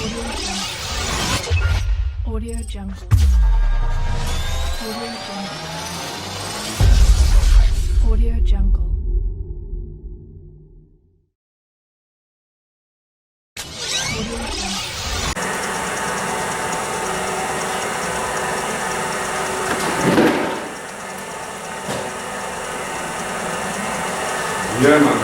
Audio Jungle. Audio Jungle. Audio Jungle. Ja, maar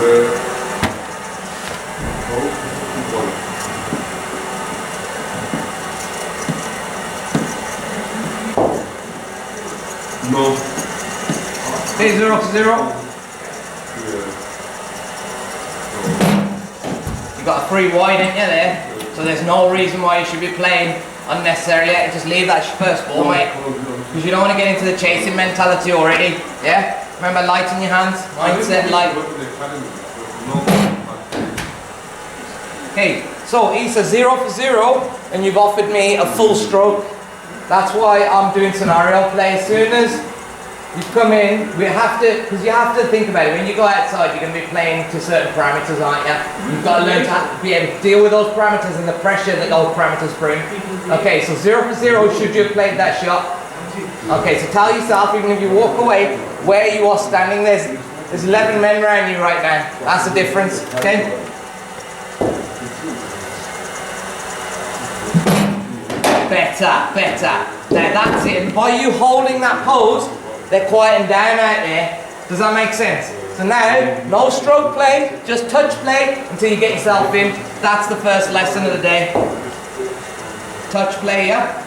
no. Hey, 0 to 0. You got a free wide, ain't you there? So there's no reason why you should be playing unnecessarily. Just leave that first ball, mate. Because you don't want to get into the chasing mentality already. Yeah? Remember, light in your hands. Mindset, light. Okay, so Eesa, 0 for 0, and you've offered me a full stroke. That's why I'm doing scenario play. As soon as you come in, we have to, because you have to think about it. When you go outside, you're going to be playing to certain parameters, aren't you? You've got to learn to be able to deal with those parameters and the pressure that those parameters bring. Okay, so 0 for 0, should you have played that shot? Okay, so tell yourself, even if you walk away, where you are standing, there's 11 men around you right now. That's the difference, okay? Better. Now that's it. And by you holding that pose, they're quieting down out there. Does that make sense? So now, no stroke play, just touch play until you get yourself in. That's the first lesson of the day. Touch play, yeah?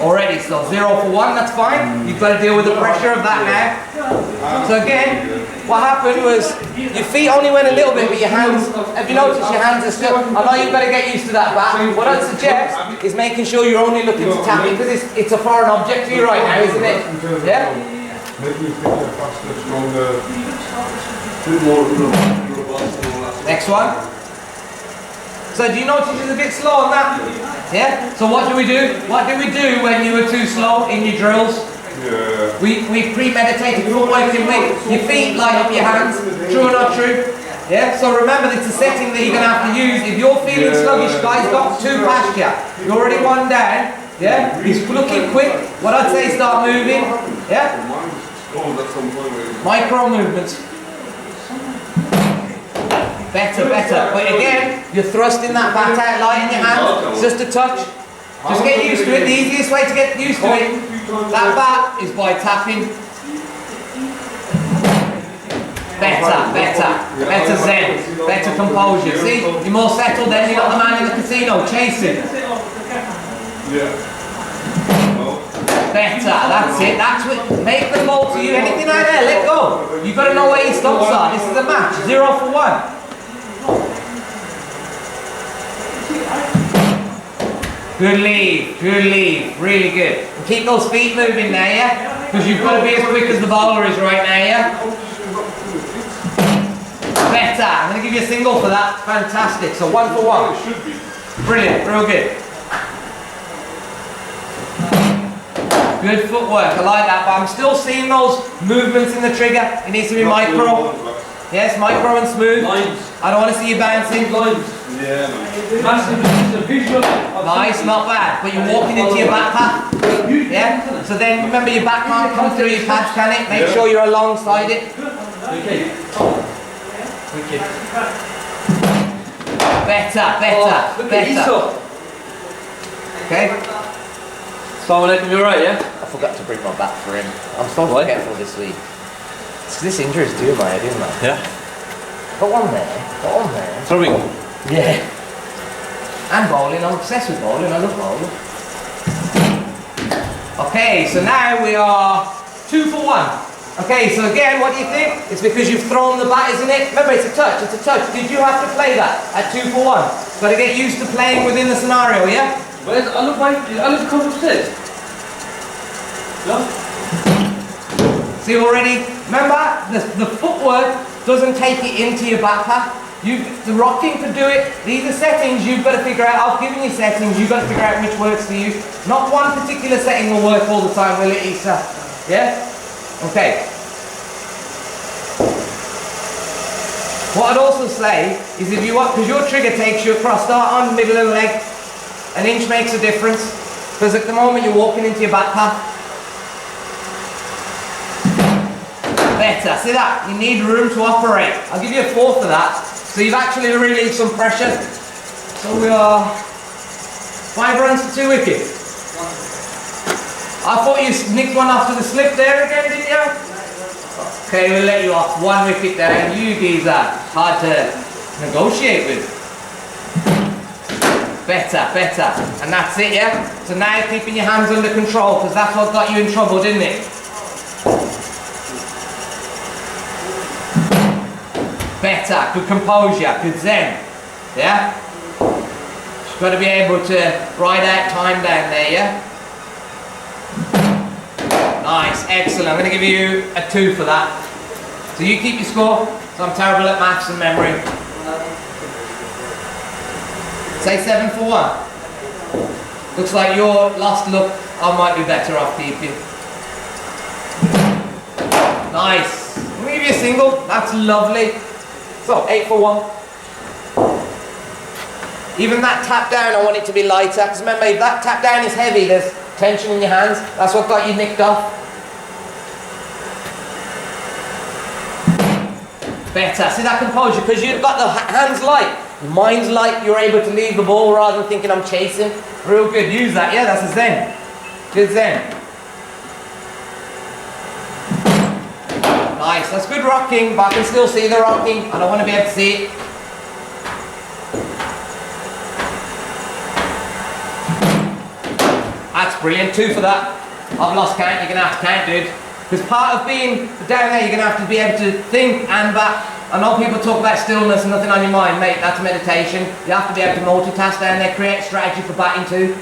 Already, so 0 for 1, that's fine. You've got to deal with the pressure of that now. So again, what happened was your feet only went a little bit, but your hands, have you noticed your hands are still, I know you've got to get used to that bat. What I'd suggest is making sure you're only looking to tap it, because it's a foreign object to you right now, isn't it? Yeah? Next one. So do you notice it's a bit slow on that? Yeah? So what do we do? What did we do when you were too slow in your drills? Yeah. We premeditated footwork, didn't we? Your feet light up your hands. True or not true? Yeah? So remember, it's a setting that you're going to have to use. If you're feeling sluggish, guys, got 2 past you. You're already 1 down. Yeah? He's looking quick. What I'd say, start moving. Yeah? Micro movements. Better. But again, you're thrusting that bat out light in your hand. It's just a touch. Just get used to it. The easiest way to get used to it, that bat, is by tapping. Better zen. Better composure. See? You're more settled then. You're not the man in the casino chasing. Better. That's it. That's what. Make the ball to you. Anything like that, let go. You've got to know where your stops are. This is a match. 0 for 1. Good lead, really good. And keep those feet moving now, yeah? Because you've got to be as quick as the bowler is right now, yeah? Better. I'm going to give you a single for that. Fantastic. So 1 for 1. Brilliant, real good. Good footwork, I like that, but I'm still seeing those movements in the trigger. It needs to be micro. Yes, micro and smooth. I don't want to see you bouncing. Yeah. Nice, not bad. But you're walking into your back path. Yeah? So then remember your back can't come through your pads, can it? Make sure you're alongside it. Better. Okay? Assalamualaikum, you alright, yeah? I forgot to bring my bat for him. I'm so forgetful this week. This injury is doing my head, isn't it? Yeah. Got one there. Throwing. Yeah. And bowling, I'm obsessed with bowling, I love bowling. Okay, so now we are 2 for 1. Okay, so again, what do you think? It's because you've thrown the bat, isn't it? Remember, it's a touch. Did you have to play that at 2 for 1? Got to get used to playing within the scenario, yeah? Where's Alu come upstairs? No? See already? Remember, the footwork doesn't take it into your back path. The rocking could do it. These are settings you've got to figure out. I've given you settings, you've got to figure out which works for you. Not one particular setting will work all the time, will it, Eesa? Yeah? Okay. What I'd also say is if you want, because your trigger takes you across, start on the middle of the leg. An inch makes a difference. Because at the moment you're walking into your back path. Better, see that? You need room to operate. I'll give you a 4 for that. So you've actually relieved some pressure. So we are 5 runs to 2 wickets. I thought you nicked one after the slip there again, didn't you? Okay, we'll let you off. 1 wicket there. You geezer, hard to negotiate with. Better, better. And that's it, yeah? So now you're keeping your hands under control, because that's what got you in trouble, didn't it? Better, good composure, good zen. Yeah? Just got to be able to ride out time down there, yeah? Nice, excellent. I'm going to give you a 2 for that. So you keep your score. So I'm terrible at maths and memory. Say 7 for 1. Looks like your last look, I might be better off keeping. Nice. Let me give you a single. That's lovely. So 8 for 1. Even that tap down, I want it to be lighter. Because remember, if that tap down is heavy, there's tension in your hands. That's what got you nicked off. Better. See that composure? Because you've got the hands light. Mind's light. You're able to leave the ball rather than thinking I'm chasing. Real good. Use that. Yeah, that's a zen. Good zen. Nice. That's good rocking, but I can still see the rocking. I don't want to be able to see it. That's brilliant. 2 for that. I've lost count. You're going to have to count, dude. Because part of being down there, you're going to have to be able to think and bat. I know people talk about stillness and nothing on your mind, mate. That's meditation. You have to be able to multitask down there, create a strategy for batting too.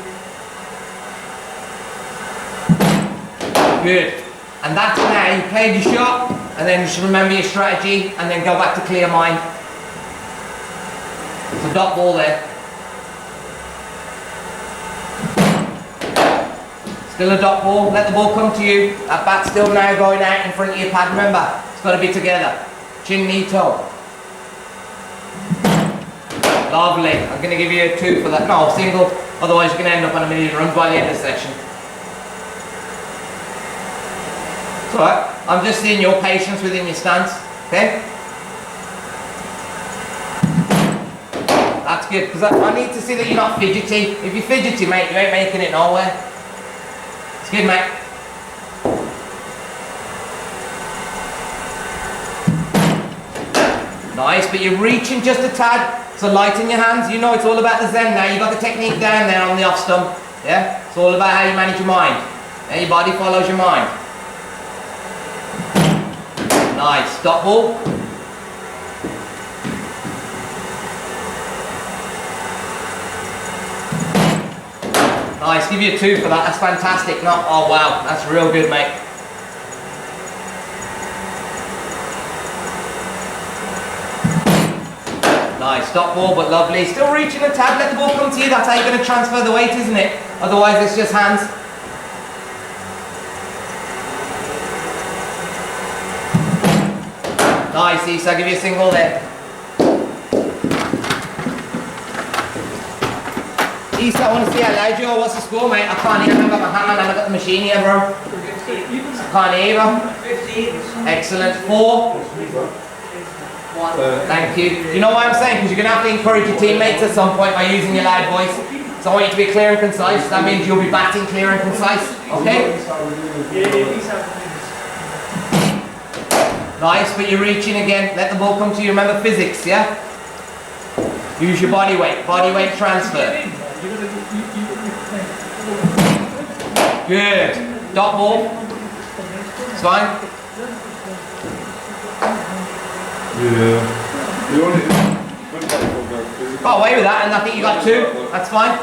Good. And that's now, you played your shot, and then just remember your strategy, and then go back to clear mind. It's a dot ball there. Still a dot ball, let the ball come to you. That bat's still now going out in front of your pad. Remember, it's got to be together. Chin, knee, toe. Lovely. I'm going to give you a 2 for that. No, single. Otherwise you're going to end up on 1,000,000 runs by the end of the section. It's alright. I'm just seeing your patience within your stance. Okay? That's good, because I need to see that you're not fidgety. If you're fidgety, mate, you ain't making it nowhere. It's good, mate. Nice, but you're reaching just a tad, so lighten your hands. You know it's all about the zen now. You've got the technique down there on the off stump. Yeah? It's all about how you manage your mind. Yeah, your body follows your mind. Nice, stop ball. Nice, give you a 2 for that. That's fantastic. No, oh wow, that's real good, mate. Nice, stop ball, but lovely. Still reaching the tab, let the ball come to you. That's how you're going to transfer the weight, isn't it? Otherwise, it's just hands. Nice, Eesa, I'll give you a single there. Eesa, I want to see how loud you are. What's the score, mate? I can't hear. I've got my hand and I've got the machine here, bro. I can't hear you. 15. Excellent. 4. Thank you. You know what I'm saying? Because you're going to have to encourage your teammates at some point by using your loud voice. So I want you to be clear and concise. That means you'll be batting clear and concise. Okay? Nice, but you're reaching again. Let the ball come to you. Remember physics, yeah? Use your body weight transfer. Good. Dot ball. It's fine. Yeah. Got away with that, and I think you got 2. That's fine.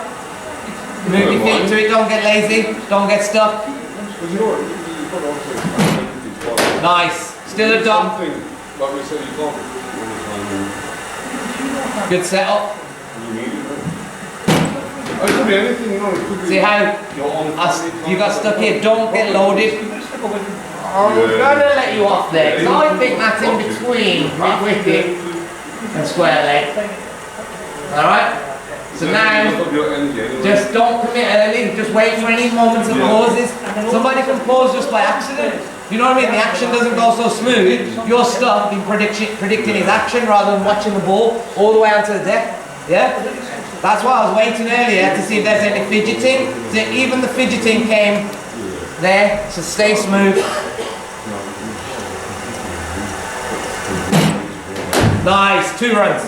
Move your feet to it. Don't get lazy. Don't get stuck. Nice. Still a dot. Good setup. See how you got stuck here? Don't get loaded. I'm going to let you off there. So I think that's in between mid-wicket and square leg. Alright? So now, just don't commit early, just wait for any moments of pauses. Somebody can pause just by accident. You know what I mean? The action doesn't go so smooth, you're stuck in predicting his action rather than watching the ball all the way onto the deck. Yeah? That's why I was waiting earlier to see if there's any fidgeting. So even the fidgeting came there, so stay smooth. Nice, 2 runs.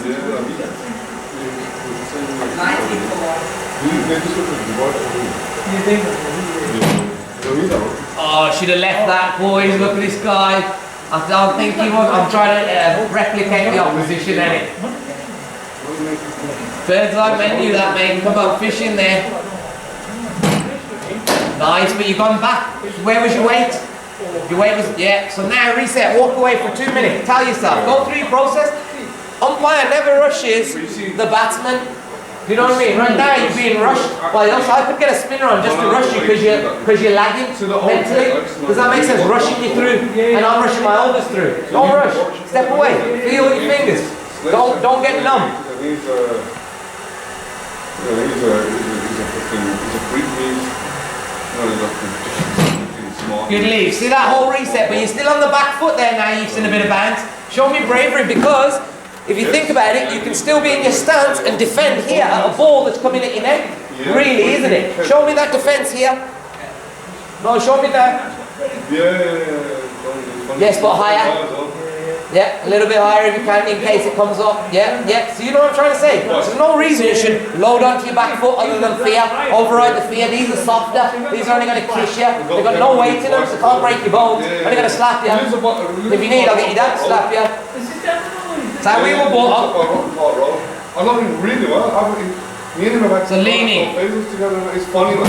Oh, should have left that, boys. Look at this guy. I don't think he was. I'm trying to replicate the opposition, innit? Bird's eye menu, that mate. Come on, fish in there. Nice, but you've gone back. Where was your weight? Your weight was, yeah. So now reset, walk away for 2 minutes. Tell yourself, go through your process. Umpire never rushes the batsman. You know what I mean? Right now you're being rushed by us. I could get a spinner on just to rush you because you're lagging mentally. Does that make sense? Rushing you through, and I'm rushing my oldest through. Don't rush. Step away. Feel with your fingers. Don't get numb. He's a freak. Good leave. See that whole reset, but you're still on the back foot there now. You've seen a bit of bounce. Show me bravery because if you think about it, you can still be in your stance and defend here at a ball that's coming at your neck. Really, isn't it? Show me that defense here. No, show me that. Yes, but higher. Yeah, a little bit higher if you can, in case it comes up. Yeah. So you know what I'm trying to say? There's no reason you should load onto your back foot other than fear. Override the fear. These are softer. These are only going to kiss you. They've got no weight in them, so they can't break your bones. Only going to slap you. If you need, I'll get you that to slap you. That's how we were brought up. I'm not even really well. Me and him have So leaning. It's funny.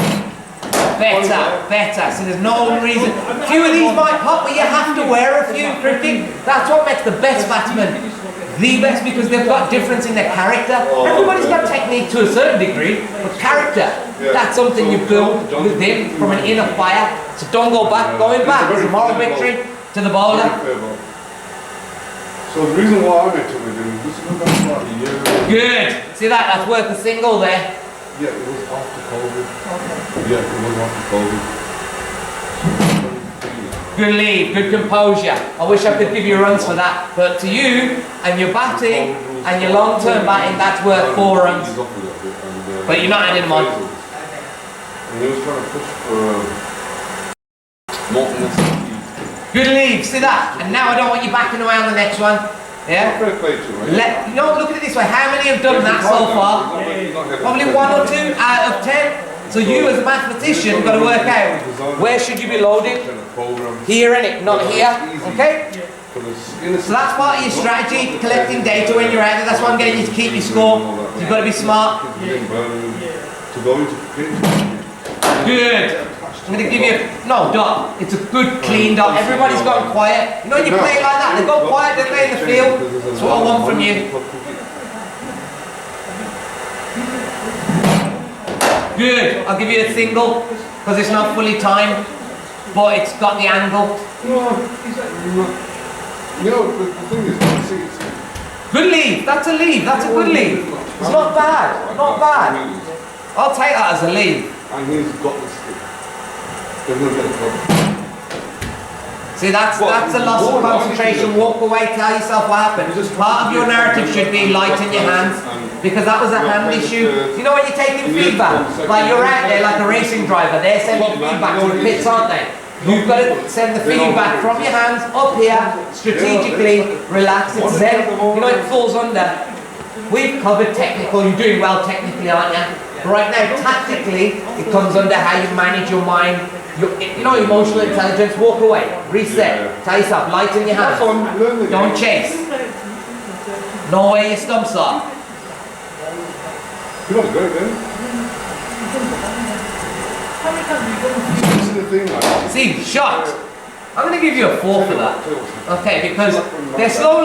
Better. So there's no reason. A few of these might pop, but you have to wear a few cricket. That's what makes the best batsmen the best, because they've got difference in their character. Everybody's got technique to a certain degree, but character, that's something you build within from an inner fire. So don't go back. Going back is a moral victory to the bowler. So the reason why I went to it is this is about a year ago. Good. See that? That's worth a single there. Yeah, it was after COVID. Yeah, it was after COVID. Good lead, good composure. I wish I could give you runs for that, but to you and your batting and your long-term batting, that's worth 4 runs. But you're not adding them on. And he was trying to push for multiple. Good lead, see that? And now I don't want you backing away on the next one. Yeah? You know, look at it this way. How many have done that so far? Probably 1 or 2 out of 10. So you as a mathematician got to work out where should you be loaded? Here, innit? Not here. Okay? So that's part of your strategy, collecting data when you're out there. That's why I'm getting you to keep your score. You've got to be smart. Good. I'm going to give you, no, dot. It's a good, clean dot. Everybody's gone quiet. You know when you play like that, they go quiet, they play in the field. That's what I want from you. Good. I'll give you a single, because it's not fully timed, but it's got the angle. You know, the thing is, good lead. That's a lead. That's a good lead. It's not bad. Not bad. I'll take that as a lead. And he's got the stick. See, that's a loss of concentration. Walk away, tell yourself what happened. Part of your narrative should be lighten your hands, because that was a hand issue. You know when you're taking feedback, like you're out there like a racing driver, they're sending feedback to the pits, aren't they? You've got to send the feedback from your hands up here, strategically, relax, it's zen. You know it falls under. We've covered technical, you're doing well technically, aren't you? Right now, tactically, it comes under how you manage your mind. You know, emotional intelligence, walk away, reset, tell yourself, lighten your hands, don't chase. Know where your stumps are. You know, good, man. See, shot. I'm going to give you a 4 for that. Okay, because they stop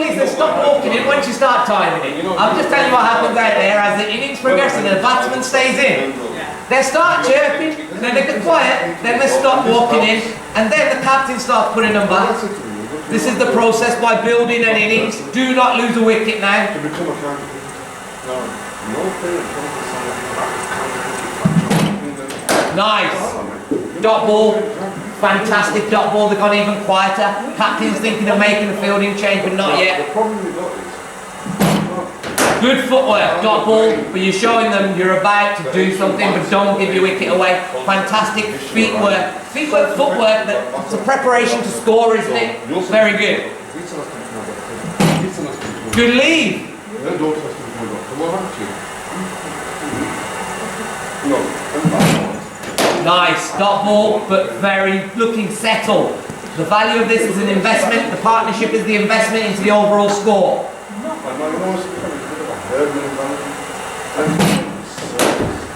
walking in once you start timing it. I'll just tell you what happens out there as the innings progress and the batsman stays in. They start chirping, and then they get quiet, then they stop walking in, and then the captain starts putting them back. This is the process by building an innings. Do not lose a wicket now. To become a counter no player comes to someone. Nice. Dot ball. Fantastic dot ball. They've gone even quieter. Captain's thinking of making a fielding change, but not yet. The problem we got is Good footwork, dot ball, but you're showing them you're about to do something, but don't give your wicket away. Fantastic feet work, footwork, it's a preparation to score, isn't it? Very good. Good lead. Nice, dot ball, but very looking settled. The value of this is an investment, the partnership is the investment into the overall score.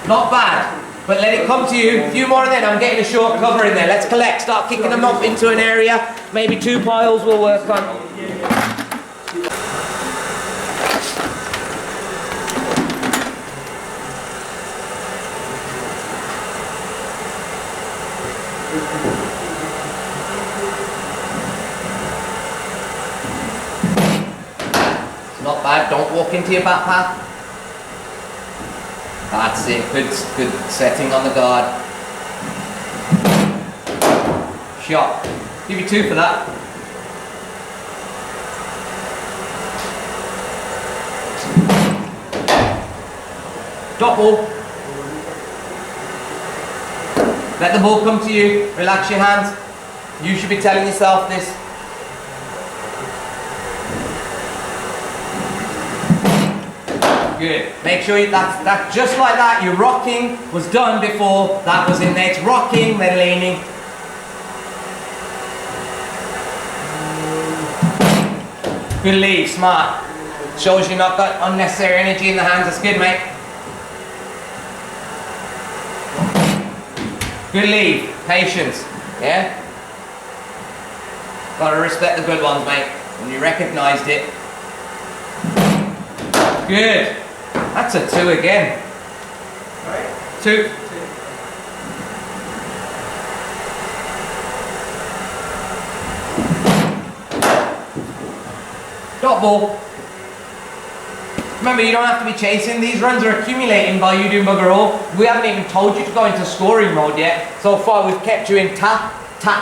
Not bad, but let it come to you. A few more and then I'm getting a short cover in there. Let's collect, start kicking them up into an area. Maybe 2 piles we'll work on. It's not bad, don't walk into your back path. That's it, good setting on the guard. Shot. Give you 2 for that. Dot ball. Let the ball come to you, relax your hands. You should be telling yourself this. Good. Make sure that just like that, your rocking was done before that was in there. It's rocking, then leaning. Good lead, smart. Shows you've not got unnecessary energy in the hands. That's good, mate. Good lead, patience. Yeah? Gotta respect the good ones, mate. When you recognised it. Good. That's a 2 again. Right. 2. Dot ball. Remember, you don't have to be chasing. These runs are accumulating by you doing bugger all. We haven't even told you to go into scoring mode yet. So far, we've kept you in tap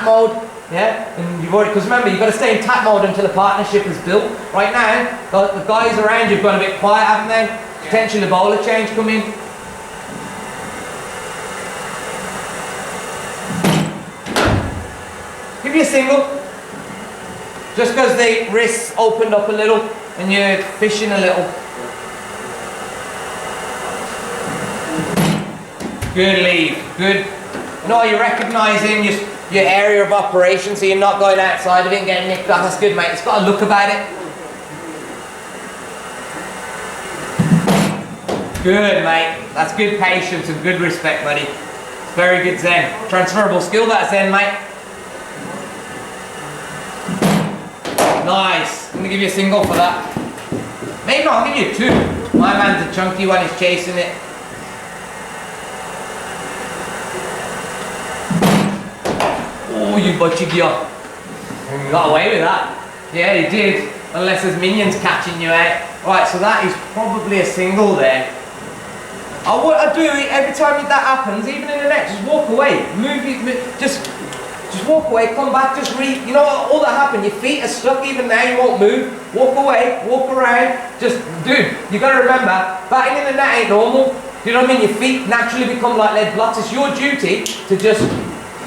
mode. Yeah, and you've already, because remember, you've got to stay in tap mode until the partnership is built. Right now, the guys around you've gone a bit quiet, haven't they? Potentially the bowler change coming. Give you a single. Just because the wrists opened up a little and you're fishing a little. Good lead, good. No, you're recognising your area of operation, so you're not going outside of it and getting nicked off. That's good, mate. It's got a look about it. Good, mate. That's good patience and good respect, buddy. Very good zen. Transferable skill, that zen, mate. Nice. I'm going to give you a single for that. Maybe not, I'll give you 2. My man's a chunky one, he's chasing it. Oh, you butchie girl. You got away with that. Yeah, he did. Unless there's minions catching you out. Right, so that is probably a single there. What I do every time that happens, even in the net, just walk away. Just walk away, come back, just read. You know what, all that happened, your feet are stuck even now, you won't move. Walk away, walk around. Just, dude, you got to remember, batting in the net ain't normal. You know what I mean? Your feet naturally become like lead blocks. It's your duty to just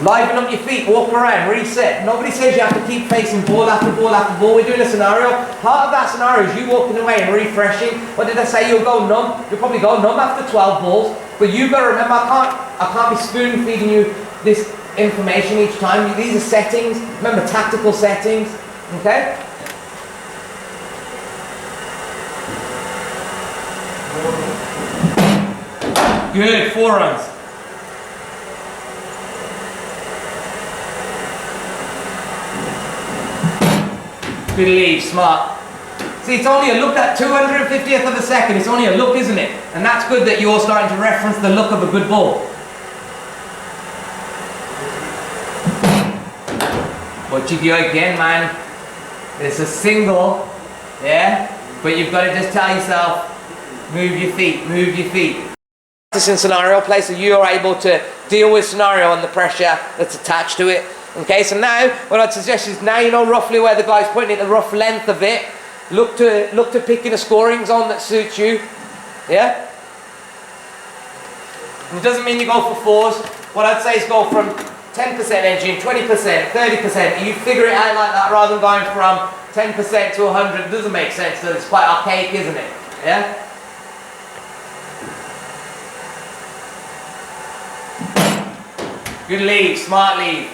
liven up your feet, walk around, reset. Nobody says you have to keep facing ball after ball after ball. We're doing a scenario. Part of that scenario is you walking away and refreshing. What did I say? You'll go numb. You'll probably go numb after 12 balls. But you've got to remember, I can't be spoon feeding you this information each time. These are settings. Remember, tactical settings. Okay? Good, 4 runs. Good lead, smart. See, it's only a look at 250th of a second. It's only a look, isn't it? And that's good that you're starting to reference the look of a good ball. But you go again, man. It's a single, yeah? But you've got to just tell yourself, move your feet, move your feet. This in scenario play, so you are able to deal with scenario and the pressure that's attached to it. Okay, so now what I'd suggest is now you know roughly where the guy's putting it, the rough length of it. Look to picking a scoring zone that suits you. Yeah? And it doesn't mean you go for fours. What I'd say is go from 10% engine, 20%, 30%. You figure it out like that rather than going from 10% to 100. It doesn't make sense because it's quite archaic, isn't it? Yeah? Good leave, smart leave.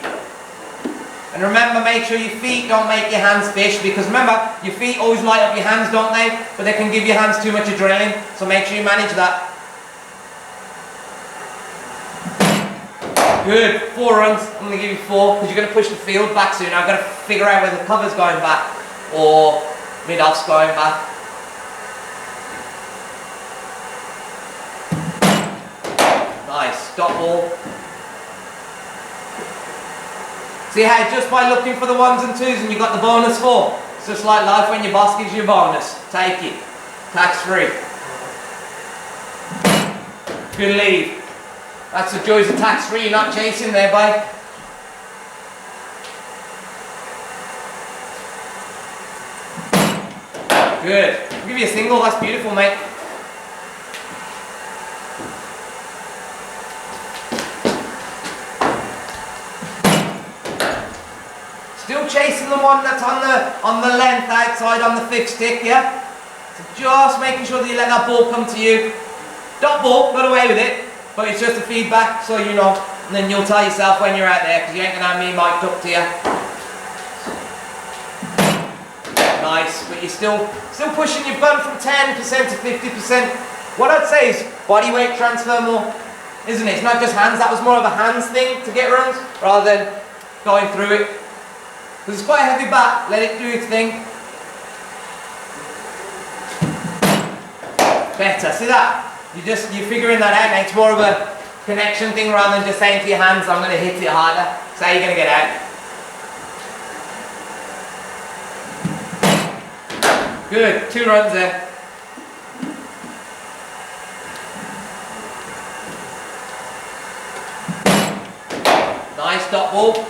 And remember, make sure your feet don't make your hands fish, because remember, your feet always light up your hands, don't they? But they can give your hands too much adrenaline, so make sure you manage that. Good, 4 runs. I'm going to give you 4, because you're going to push the field back soon. I've got to figure out whether the cover's going back, or mid-off's going back. Nice, dot ball. See how just by looking for the 1s and 2s and you got the bonus 4. It's just like life when your boss gives you a bonus. Take it. Tax free. Good leave. That's the joys of tax free. You're not chasing there, bye. Good. I'll give you a single. That's beautiful, mate. Still chasing the one that's on the length outside on the fixed stick, yeah? So just making sure that you let that ball come to you. Dot ball, got away with it, but it's just a feedback, so you know. And then you'll tell yourself when you're out there, because you ain't gonna have me mic'd up to you. Nice, but you're still pushing. You've gone from 10% to 50%. What I'd say is body weight transfer more, isn't it? It's not just hands. That was more of a hands thing to get runs, rather than going through it. Because it's quite a heavy bat, let it do its thing. Better, see that? You're figuring that out now. It's more of a connection thing rather than just saying to your hands, I'm going to hit it harder. That's how you're going to get out. Good, 2 runs there. Nice dot ball.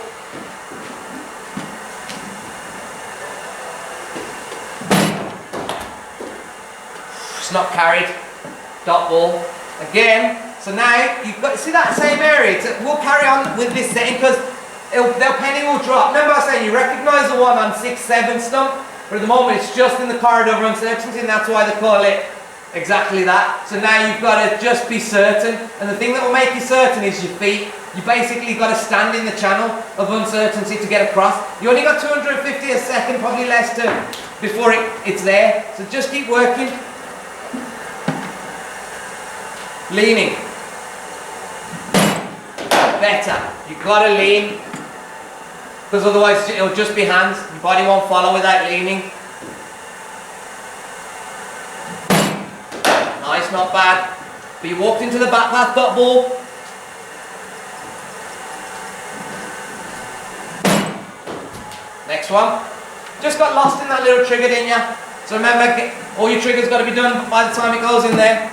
Not carried, dot ball again. So now you've got, see that same area. We'll carry on with this setting because their penny will drop. Remember I was saying you recognise the one on 6-7 stump, but at the moment it's just in the corridor of uncertainty, and that's why they call it exactly that. So now you've got to just be certain, and the thing that will make you certain is your feet. You basically got to stand in the channel of uncertainty to get across. You only got 250 a second, probably less, before it's there. So just keep working. Leaning. Better. You've got to lean, because otherwise it'll just be hands. Your body won't follow without leaning. Nice, not bad. But you walked into the back path, dot ball. Next one. Just got lost in that little trigger, didn't you? So remember, all your triggers got to be done by the time it goes in there.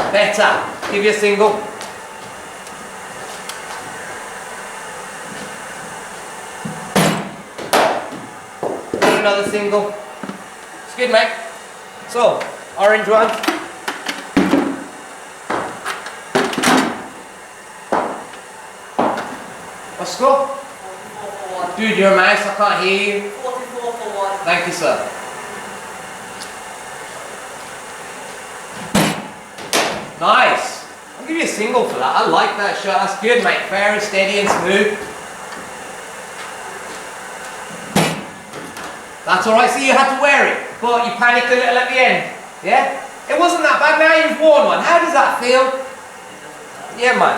Better. Give you a single. Put another single. It's good, mate. So, orange one. What's the score? 44 for 1. Dude, you're a mouse. I can't hear you. 44 for 1. Thank you, sir. Nice. I'll give you a single for that. I like that shot. That's good, mate. Fair and steady and smooth. That's alright. See, you had to wear it, but you panicked a little at the end. Yeah? It wasn't that bad. Now you've worn one. How does that feel? Yeah, man.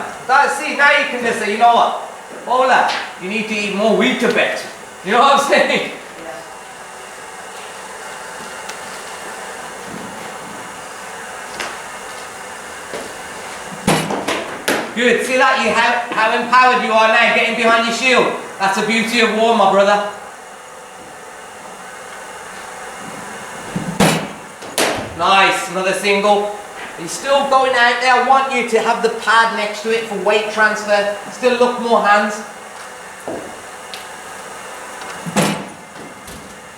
See, now you can just say, you know what? Ola, you need to eat more wheat a bit. You know what I'm saying? Good. See that? How empowered you are now, getting behind your shield. That's the beauty of war, my brother. Nice. Another single. You're still going out there. I want you to have the pad next to it for weight transfer. Still look more hands.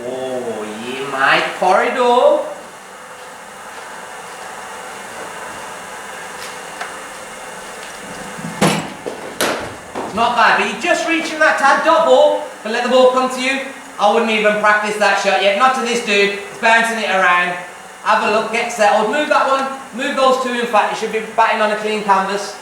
Oh, yeah, my corridor. Not bad, but you're just reaching that tad dot ball, but let the ball come to you. I wouldn't even practice that shot yet. Not to this dude. It's bouncing it around. Have a look, get settled. Move that one. Move those two, in fact. You should be batting on a clean canvas.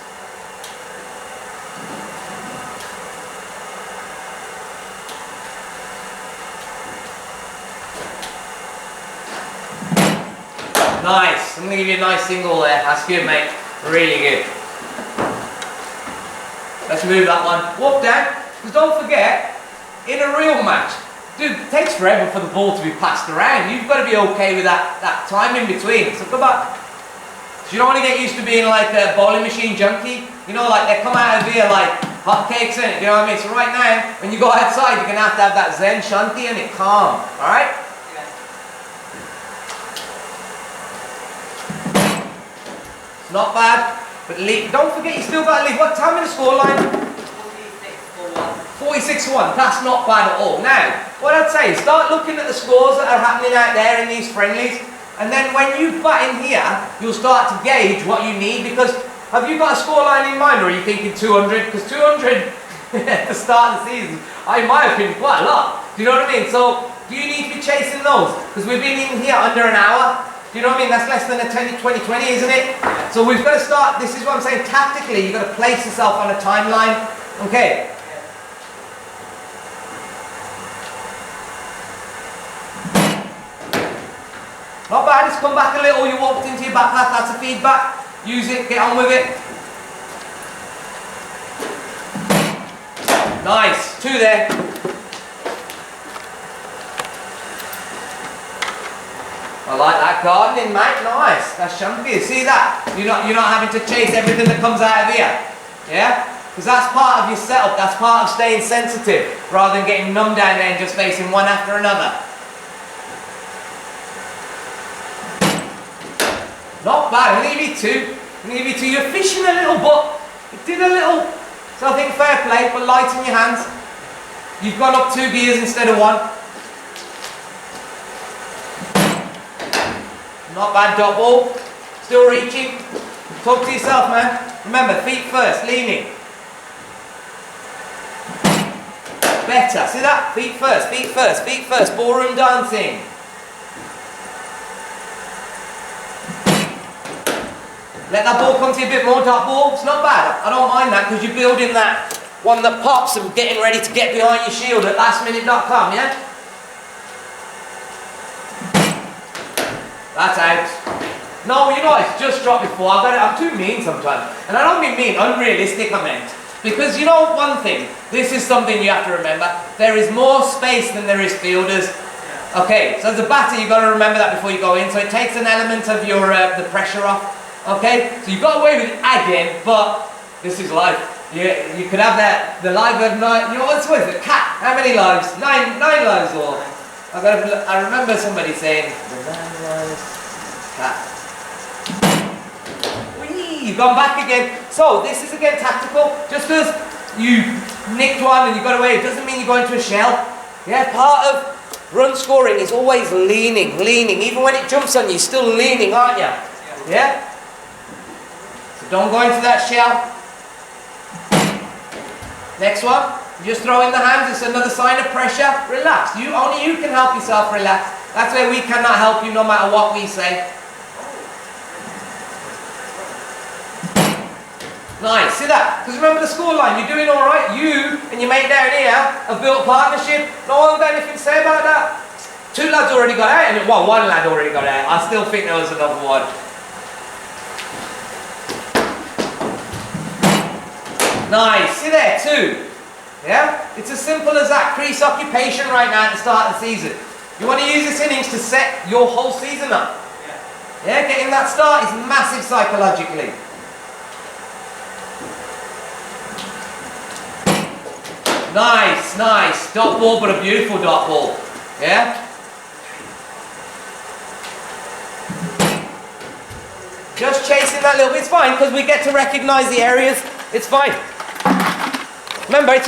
Nice. I'm going to give you a nice single there. That's good, mate. Really good. Let's move that one. Walk down. Because don't forget, in a real match, dude, it takes forever for the ball to be passed around. You've got to be okay with that time in between. So come back. So you don't want to get used to being like a bowling machine junkie. You know, like they come out of here like hotcakes in it. You know what I mean? So right now, when you go outside, you're going to have that zen shanti and it calm. Alright? It's not bad. But don't forget, you still got to leave. What time in the scoreline? 46-1. That's not bad at all. Now, what I'd say is start looking at the scores that are happening out there in these friendlies, and then when you bat in here, you'll start to gauge what you need. Because have you got a scoreline in mind, or are you thinking 200? Because 200 at the start of the season, in my opinion, quite a lot. Do you know what I mean? So, do you need to be chasing those? Because we've been in here under an hour. Do you know what I mean? That's less than a 20, 20, isn't it? So we've got to start, this is what I'm saying, tactically, you've got to place yourself on a timeline. Okay. Not bad, just come back a little, you walked into your back path, that's a feedback. Use it, get on with it. Nice, 2 there. I like that gardening, mate. Nice. That's chunky. See that? You're not having to chase everything that comes out of here. Yeah? Because that's part of your setup. That's part of staying sensitive, rather than getting numb down there and just facing one after another. Not bad. I'm going to give you 2. I'm going to give you 2. You're fishing a little, but it did a little. So I think fair play, but light in your hands. You've gone up 2 gears instead of 1. Not bad dot ball. Still reaching. Talk to yourself, man. Remember, feet first, leaning. Better. See that? Feet first, feet first, feet first. Ballroom dancing. Let that ball come to you a bit more, dot ball. It's not bad. I don't mind that because you're building that one that pops and getting ready to get behind your shield at lastminute.com, yeah? That's out. No, you know, it's just dropped before. I'm too mean sometimes. And I don't mean unrealistic, I meant. Because you know one thing, this is something you have to remember. There is more space than there is fielders. Okay, so as a batter, you've got to remember that before you go in. So it takes an element of your the pressure off. Okay, so you got away with it again, but this is life. You could have the life of 9. You know what's with the cat? How many lives? 9 lives or. I remember somebody saying, the 9 lives cat. Whee, you've gone back again. So this is again tactical. Just because you nicked one and you got away, it doesn't mean you're going to a shell. Yeah, part of run scoring is always leaning. Even when it jumps on you, you're still leaning, aren't you? Yeah? So don't go into that shell. Next one. Just throw in the hands, it's another sign of pressure. Relax. Only you can help yourself relax. That's where we cannot help you no matter what we say. Nice, see that? Because remember the scoreline, you're doing alright. You and your mate down here have built a partnership. No one got anything to say about that. 2 lads already got out, and well, 1 lad already got out. I still think there was another one. Nice, see there, 2. Yeah? It's as simple as that. Crease occupation right now at the start of the season. You want to use this innings to set your whole season up. Yeah, getting that start is massive psychologically. Nice, nice. Dot ball, but a beautiful dot ball. Yeah? Just chasing that little bit. It's fine because we get to recognize the areas. It's fine. Remember, it's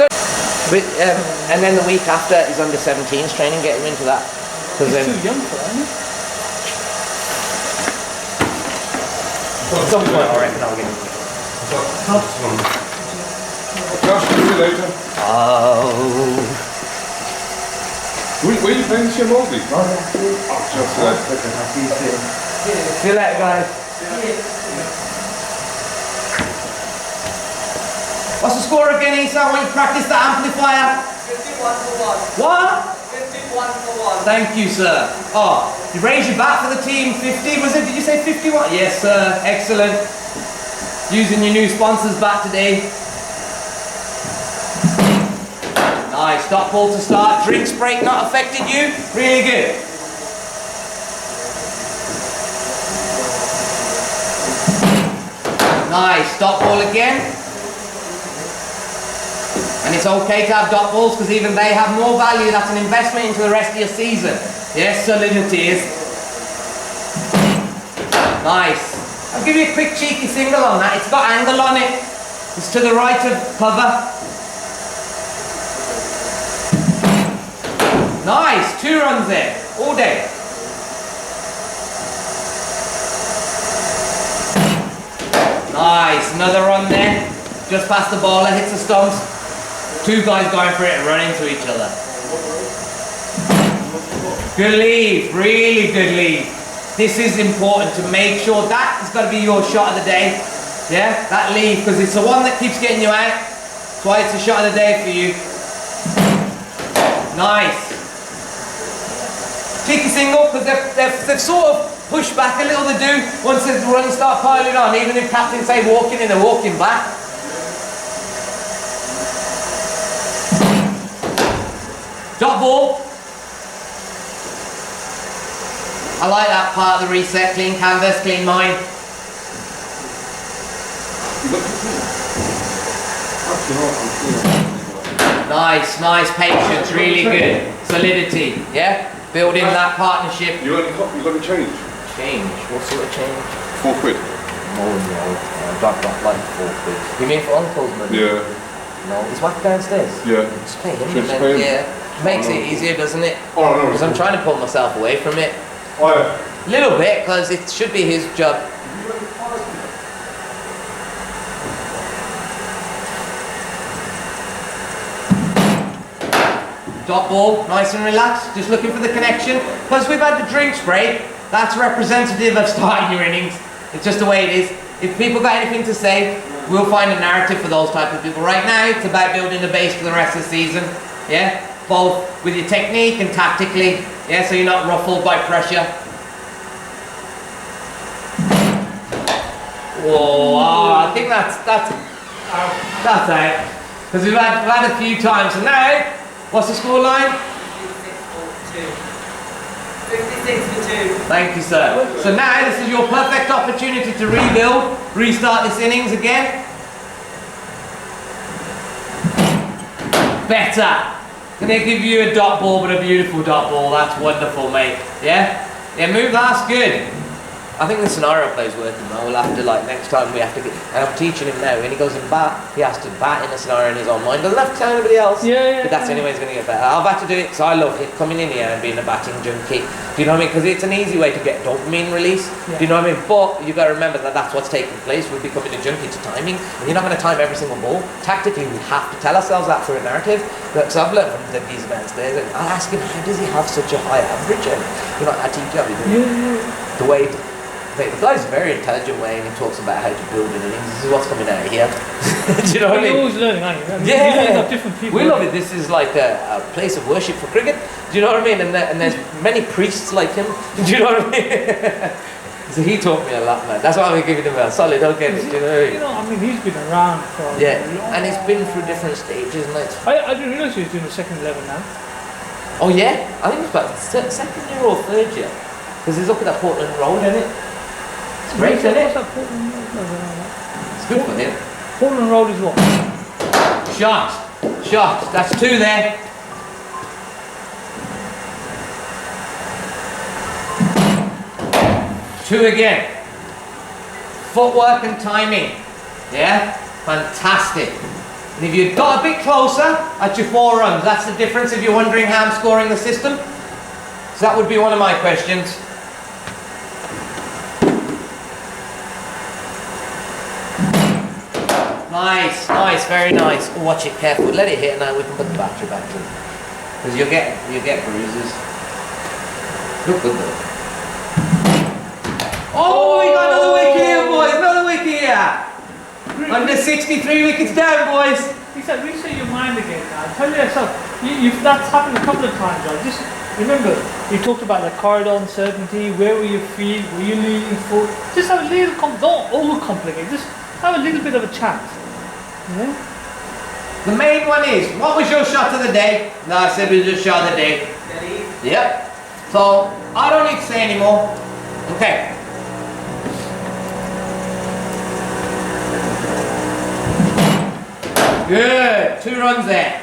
and then the week after is under 17s training. Get him into that. He's too young for that, isn't he? At some point, I reckon I'll get him. Josh, see you later. Oh. Were you playing this year, Mosley? Oh, just See you later, guys. What's the score again, Eesa, when you practice the amplifier? 51 for 1. What? 51 for 1. Thank you, sir. Oh, you raised your bat for the team. 50, was it? Did you say 51? Yes, sir. Excellent. Using your new sponsor's bat today. Nice. Dot ball to start. Drinks break not affected you. Really good. Nice. Dot ball again. And it's okay to have dot balls because even they have more value. That's an investment into the rest of your season. Yes, solidity is. Nice. I'll give you a quick cheeky single on that. It's got angle on it. It's to the right of cover. Nice. 2 runs there. All day. Nice. Another run there. Just past the ball. It hits the stumps. 2 guys going for it and running into each other. Good lead, really good lead. This is important to make sure that has got to be your shot of the day. Yeah, that lead, because it's the one that keeps getting you out. That's why it's a shot of the day for you. Nice. Cheeky single, because they've sort of pushed back a little, they do. Once the runs start piling on, even if captains say walking in, they're walking back. Dot ball. I like that part of the reset. Clean canvas, clean mind. Nice, nice patience, really good. Solidity, yeah? Building that partnership. You got to change? Change? What sort of change? 4 quid. Oh no, not like 4 quid. You mean for uncles, man? Yeah. No, he's back downstairs. Yeah. Just pay him. Just and pay him. Yeah. Makes it easier, doesn't it? Oh, no. Because I'm trying to pull myself away from it. Oh, yeah. A little bit, because it should be his job. Dot ball, nice and relaxed, just looking for the connection. Because we've had the drinks break, that's representative of starting your innings. It's just the way it is. If people got anything to say, we'll find a narrative for those type of people. Right now, it's about building the base for the rest of the season. Yeah? Both with your technique and tactically. Yeah, so you're not ruffled by pressure. Whoa, I think that's out. Because we've had a few times. So now, what's the score line? 56 for 2. Thank you, sir. So now this is your perfect opportunity to rebuild, restart this innings again. Better. Gonna give you a dot ball, but a beautiful dot ball. That's wonderful, mate. Yeah? Yeah, move, that's good. I think the scenario play is working well. We'll have to, like, next time we have to get, and I'm teaching him now, when he goes in bat, he has to bat in a scenario in his own mind. Doesn't have to tell anybody else. Yeah. But that's the only way he's going to get better. I've had to do it because I love it, coming in here and being a batting junkie. Do you know what I mean? Because it's an easy way to get dopamine release. Yeah. Do you know what I mean? But you've got to remember that that's what's taking place. We're becoming a junkie to timing. And you're not going to time every single ball. Tactically, we have to tell ourselves that through a narrative. Because I've learned from these downstairs, and I'll ask him, how does he have such a high average? And you know, I teach you the way. The guy's a very intelligent way, and he talks about how to build an innings. This is what's coming out of here. Do you know what I mean? You're always learning, aren't you? Yeah. You learn about different people. We love it. This is like a place of worship for cricket. Do you know what I mean? And there's many priests like him. Do you know what I mean? So he taught me a lot, man. That's why we're giving him a solid okay. Do you know what I mean? You know, I mean, he's been around for a long and he's been through different stages, mate. I didn't realise he was doing the second 11 now. Oh yeah? I think it's about second year or third year. Because he's up at that Portland Road, isn't it? It's great, isn't it? What's that Portland Road? It's good for him. Portland Road is what? Shot. shot. That's 2 there. Two again. Footwork and timing. Yeah? Fantastic. And if you got a bit closer at your 4 runs, that's the difference if you're wondering how I'm scoring the system. So that would be one of my questions. Nice, nice, very nice. Oh, watch it careful. Let it hit now. We can put the battery back in. Because you'll get bruises. Look good though. Oh, we got another wicket here, boys. Another wicket here. Under 63 wickets down, boys. He said, reset your mind again now. Tell yourself, that's happened a couple of times, right? Just remember, you talked about the corridor uncertainty, where were your feet, were you leaning foot? Just have a little, don't overcomplicate, just have a little bit of a chat. Yeah? The main one is, what was your shot of the day? No, I said we just shot of the day. Yep. So, I don't need to say anymore. Okay. Good. 2 runs there.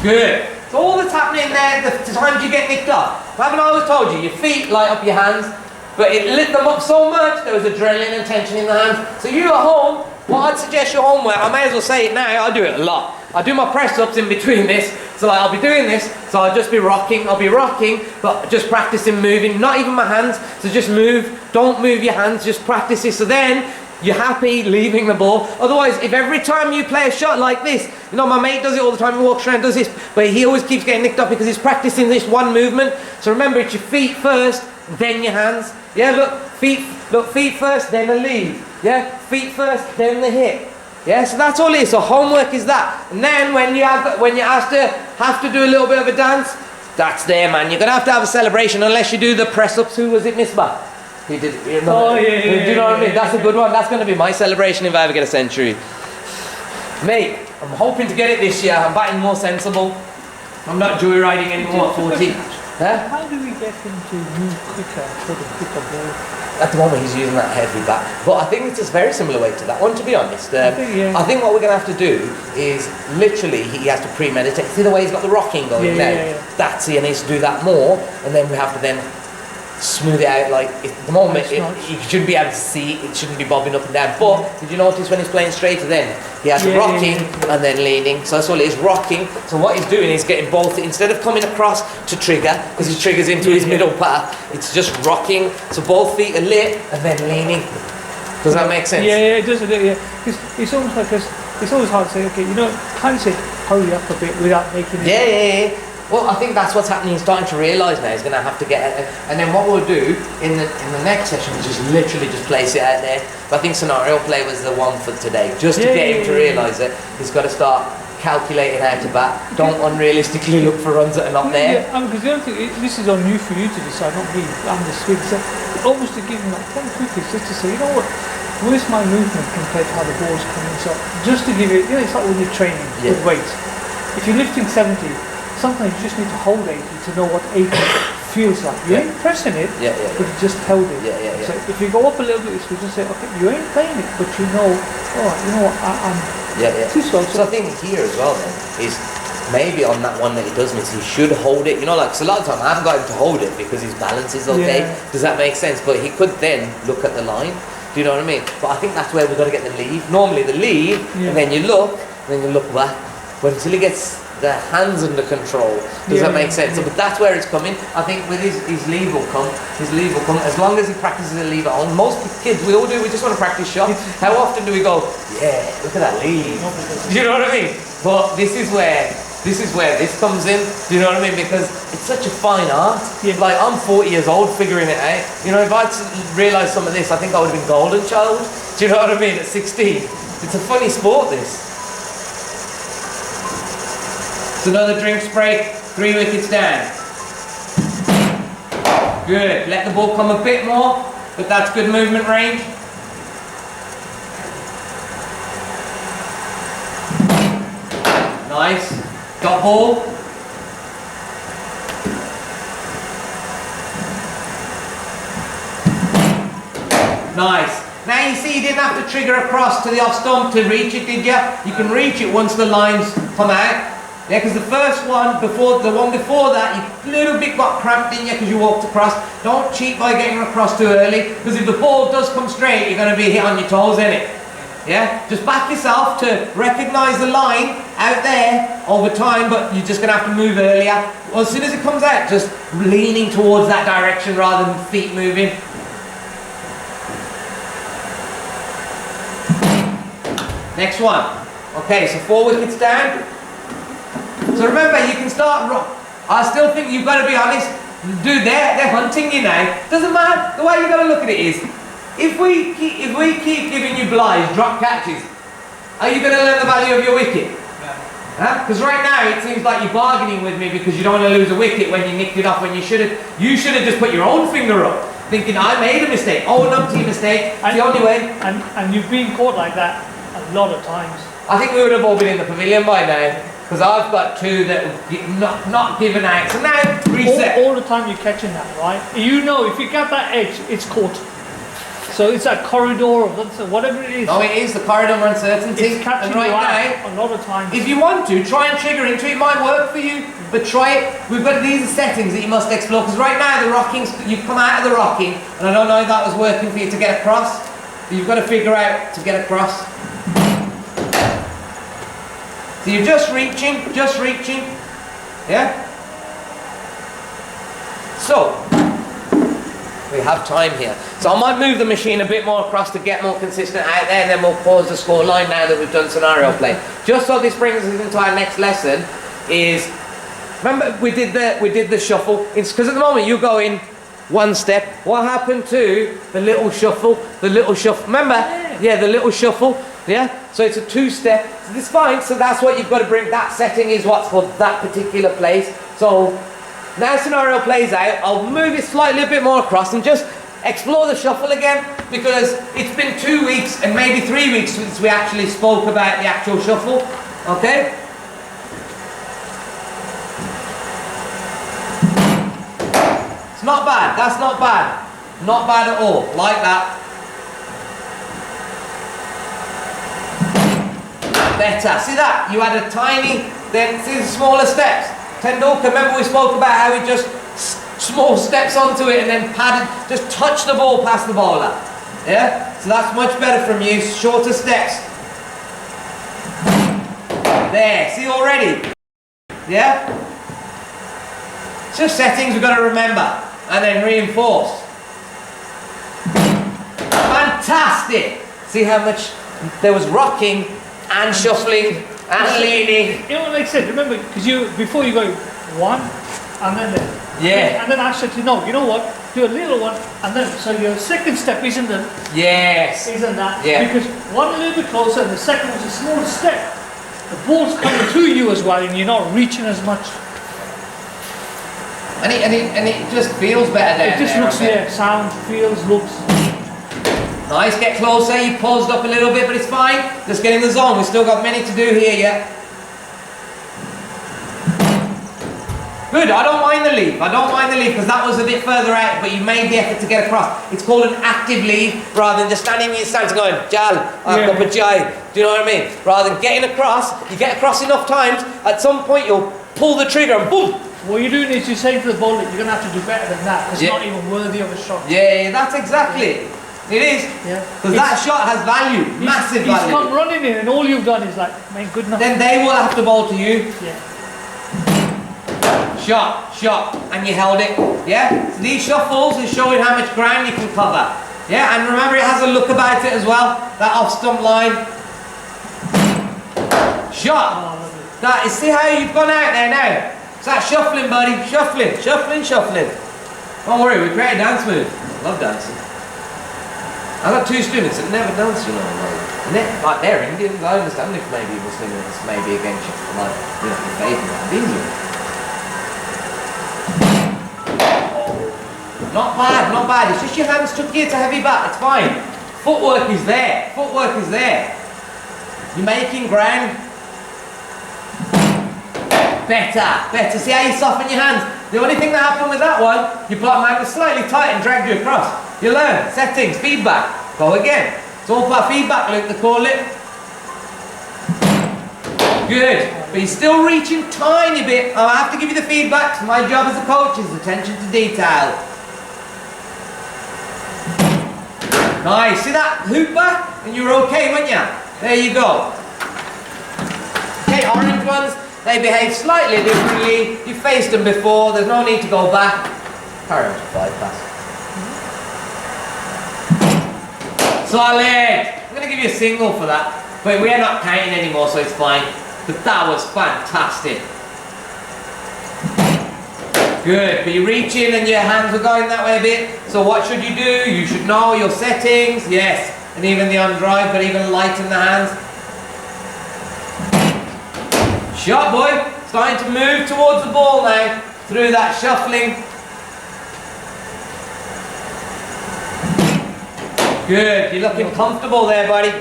Good. So all that's happening there, the times you get nicked up. Haven't I always told you, your feet light up your hands, but it lit them up so much, there was adrenaline and tension in the hands. So you at home, what I'd suggest your homework, I may as well say it now, I do it a lot. I do my press ups in between this, so like I'll be doing this, so I'll just be rocking, but just practicing moving, not even my hands, so just move, don't move your hands, just practice this, so then you're happy leaving the ball. Otherwise, if every time you play a shot like this, you know, my mate does it all the time, he walks around and does this, but he always keeps getting nicked up because he's practicing this one movement. So remember, it's your feet first, then your hands. Yeah, look, feet first, then the lead. Yeah, feet first, then the hit. Yeah, so that's all it is. So homework is that. And then when you have to do a little bit of a dance, that's there, man. You're gonna have to have a celebration unless you do the press ups. Who was it, Misbah? He did. You know, Oh, yeah, do you know what I mean? That's a good one. That's gonna be my celebration if I ever get a century. Mate, I'm hoping to get it this year. I'm batting more sensible. I'm not joyriding anymore at 40. Huh? How do we get him to move quicker for the quicker ball? At the moment he's using that heavy bat, but I think it's a very similar weight to that one, to be honest. I think what we're going to have to do is literally he has to premeditate. See the way he's got the rocking going now? That's he needs to do that more, and then we have to then smooth it out. Like at the moment you shouldn't be able to see it shouldn't be bobbing up and down, but did you notice when he's playing straighter then he has rocking and then leaning, so that's all it is, rocking. So what he's doing is getting both, instead of coming across to trigger because he triggers into his middle path, it's just rocking, so both feet are lit and then leaning. Does that make sense? Yeah, it does. Yeah, because it's almost like it's always hard to say, okay, you know, can't say hurry up a bit without making it. Yeah. Well, I think that's what's happening. He's starting to realise now. He's going to have to get it. And then what we'll do in the next session is just literally just place it out there. But I think scenario play was the one for today. Just to get him to realise it, he's got to start calculating how to bat. Don't unrealistically look for runs that are not there. Yeah, because the other thing, this is on you for you to decide, not me. I'm the swing. So almost to give him like 10 quickest just to say, you know what, where's my movement compared to how the ball's coming? So just to give it, you know, it's like when you're training with weights. If you're lifting 70, sometimes you just need to hold 80 to know what 80 feels like. You ain't pressing it, but you just held it. So if you go up a little bit, you just say, okay, you ain't playing it, but you know, you know what, I'm too slow. So I think here as well then is maybe on that one that he does miss, he should hold it. You know, like, cause a lot of time I haven't got him to hold it because his balance is okay. Does that make sense? But he could then look at the line. Do you know what I mean? But I think that's where we've got to get the lead. Normally the lead, and then you look back. But until he gets the hands under control, does that make sense? So, but that's where it's coming. I think with his lead will come. His lead will come as long as he practices a lead at home. Most kids, we all do. We just want to practice shots. How often do we go, yeah, look at that lead? Do you know what I mean? But this is where this comes in. Do you know what I mean? Because it's such a fine art. Like, I'm 40 years old figuring it out. You know, if I'd realised some of this, I think I would have been golden child. Do you know what I mean? At 16, it's a funny sport. This. It's another drinks break. 3 wickets down. Good. Let the ball come a bit more, but that's good movement range. Nice. Got ball. Nice. Now Now you see you didn't have to trigger across to the off stump to reach it, did you? You can reach it once the lines come out. Yeah, because the first one, the one before that, you little bit got cramped in you because you walked across. Don't cheat by getting across too early, because if the ball does come straight, you're going to be hit on your toes, innit? Yeah, just back yourself to recognise the line out there over time, but you're just going to have to move earlier. Well, as soon as it comes out, just leaning towards that direction rather than feet moving. Next one. Okay, so 4 wickets down. So remember, you can start. I still think you've got to be honest. Dude, they're hunting you now. Doesn't matter. The way you got to look at it is, if we keep giving you blighs, drop catches, are you going to learn the value of your wicket? Because right now it seems like you're bargaining with me because you don't want to lose a wicket when you nicked it off when you should have. You should have just put your own finger up, thinking I made a mistake. Oh, an umpteen mistake. It's the only way. And you've been caught like that a lot of times. I think we would have all been in the pavilion by now. Because I've got 2 that are not given out. So now, reset. All the time you're catching that, right? You know, if you get that edge, it's caught. So it's that corridor of whatever it is. No, it is the corridor of uncertainty. It's catching and right you out now, a lot of times. if you want to, try and trigger into it. It might work for you, but try it. We've got these settings that you must explore. Because right now, the rocking's, you've come out of the rocking, and I don't know if that was working for you to get across. But you've got to figure out to get across. So you're just reaching, yeah? So, we have time here. So I might move the machine a bit more across to get more consistent out there, and then we'll pause the score line now that we've done scenario play. Just so this brings us into our next lesson is, remember we did the shuffle? It's because at the moment you go in 1 step. What happened to the little shuffle? Remember? Yeah, the little shuffle. Yeah? So it's a 2-step. So it's fine. So that's what you've got to bring. That setting is what's for that particular place. So now scenario plays out. I'll move it slightly a bit more across and just explore the shuffle again, because it's been 2 weeks and maybe 3 weeks since we actually spoke about the actual shuffle. Okay? It's not bad. That's not bad. Not bad at all. Like that. Better. See that? You had a tiny, then see the smaller steps. Tendulkar, remember we spoke about how we just small steps onto it and then padded, just touch the ball past the bowler. Yeah? So that's much better from you. Shorter steps. There. See already? Yeah? It's just settings we've got to remember and then reinforce. Fantastic! See how much there was rocking and shuffling and leaning. You know what makes sense? Remember, because before you go 1 and then there. Yeah. And then I said to you know what? Do a little one and then so your second step isn't that. Yes. Isn't that? Yeah. Because one a little bit closer and the second one's a smaller step. The ball's coming to you as well and you're not reaching as much. And it just feels better down It just there, looks, yeah, sound, feels, looks. Nice, get closer, you paused up a little bit, but it's fine. Just get in the zone, we've still got many to do here yet. Good, I don't mind the leave, because that was a bit further out, but you made the effort to get across. It's called an active leave, rather than just standing in your stance going, Jal, I've got a jai. Do you know what I mean? Rather than getting across, you get across enough times, at some point you'll pull the trigger and boom! What you're doing is you're saying to the bowler, you're going to have to do better than that, because it's not even worthy of a shot. Yeah, that's exactly. It is. Yeah. Because that shot has value, massive value. He's come running in and all you've done is like, man, good enough. Then they will have to bowl to you. Yeah. Shot, and you held it. Yeah? So these shuffles is showing how much ground you can cover. Yeah, and remember it has a look about it as well. That off stump line. Shot. That is, see how you've gone out there now? It's that shuffling, buddy. Shuffling. Don't worry, we create a dance move. Love dancing. I've got 2 students that never dance, you know. Like they're Indians. I understand if maybe Muslims maybe against you, like, you know, your faith and that. Indian. Not bad. It's just your hands took you to heavy bat. It's fine. Footwork is there. You're making ground. Better. See how you soften your hands? The only thing that happened with that one, your bottom hand was slightly tight and dragged you across. You learn. Settings, feedback. Go again. It's all about feedback, Luke, they call it. Good. But you're still reaching tiny bit. I have to give you the feedback. So my job as a coach is attention to detail. Nice. See that hoop back? And you were okay, weren't you? There you go. Okay, orange ones, they behave slightly differently. You faced them before, there's no need to go back. Carry on to 5 pass. Solid. I'm going to give you a single for that. But we're not counting anymore, so it's fine. But that was fantastic. Good, but you reach in and your hands are going that way a bit. So what should you do? You should know your settings, yes. And even the on drive, but even lighten the hands. Shot, boy. Starting to move towards the ball now. Through that shuffling. Good, you're looking comfortable there, buddy.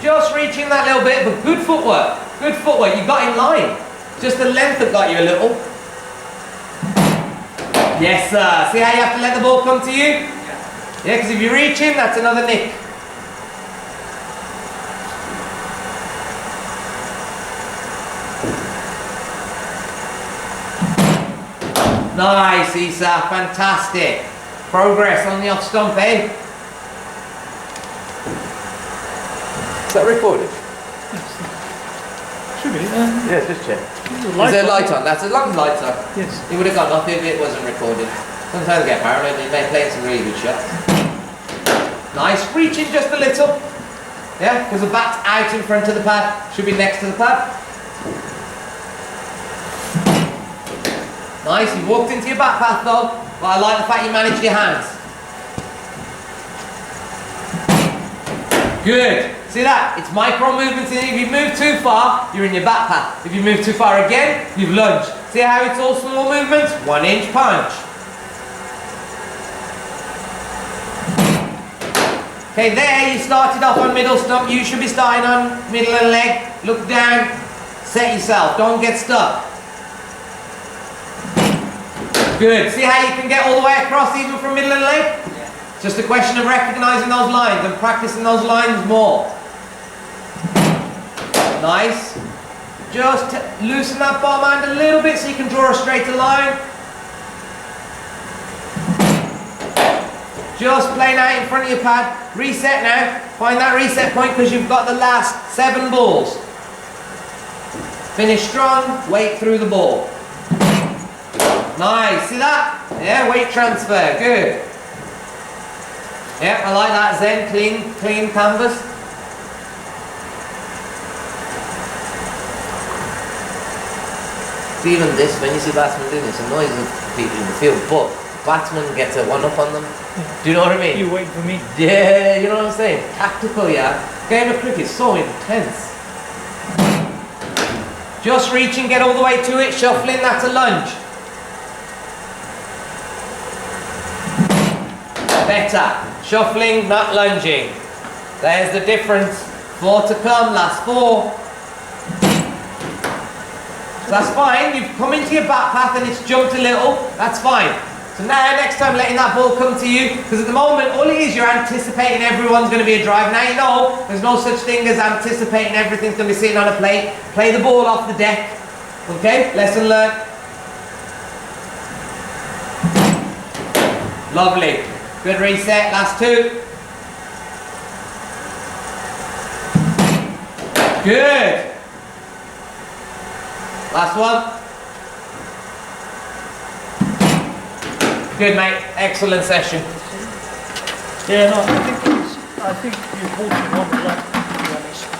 Just reaching that little bit, but good footwork. Good footwork. You got in line. Just the length that got you a little. Yes, sir. See how you have to let the ball come to you? Yeah, because if you reach in, that's another nick. Nice, Eesa. Fantastic. Progress on the off stump, eh? Is that recorded? Should be. Yeah, just check. Is Is there a light on? That's as long as lights on. Yes. It would have gone off if it wasn't recorded. Sometimes I get paranoid and they're playing some really good shots. Nice, reaching just a little. Yeah, because the bat's out in front of the pad. Should be next to the pad. Nice, you've walked into your back path though. But I like the fact you managed your hands. Good. See that? It's micro movements. If you move too far, you're in your back path. If you move too far again, you've lunged. See how it's all small movements? 1 inch punch. Okay, there you started off on middle stump. You should be starting on middle of the leg. Look down. Set yourself. Don't get stuck. Good. See how you can get all the way across even from middle of the leg? Yeah. It's just a question of recognizing those lines and practicing those lines more. Nice. Just loosen that bottom hand a little bit so you can draw a straighter line. Just playing out in front of your pad. Reset now. Find that reset point because you've got the last 7 balls. Finish strong, weight through the ball. Nice, see that? Yeah, weight transfer, good. Yeah, I like that, Zen, clean canvas. See, even this, when you see batsmen doing this, it annoys the people in the field, but batsman gets a one-up on them. Do you know what I mean? You wait for me. Yeah, you know what I'm saying? Tactical, yeah. Game of cricket is so intense. Just reaching, get all the way to it, shuffling, that's a lunge. Better. Shuffling, not lunging. There's the difference. 4 to come, last 4. So that's fine. You've come into your back path and it's jumped a little. That's fine. So now, next time, letting that ball come to you, because at the moment, all it is, you're anticipating everyone's going to be a drive. Now you know there's no such thing as anticipating everything's going to be sitting on a plate. Play the ball off the deck. Okay? Lesson learned. Lovely. Good reset. Last 2. Good. Last one. Good, mate. Excellent session. Yeah, no, I think the important one was like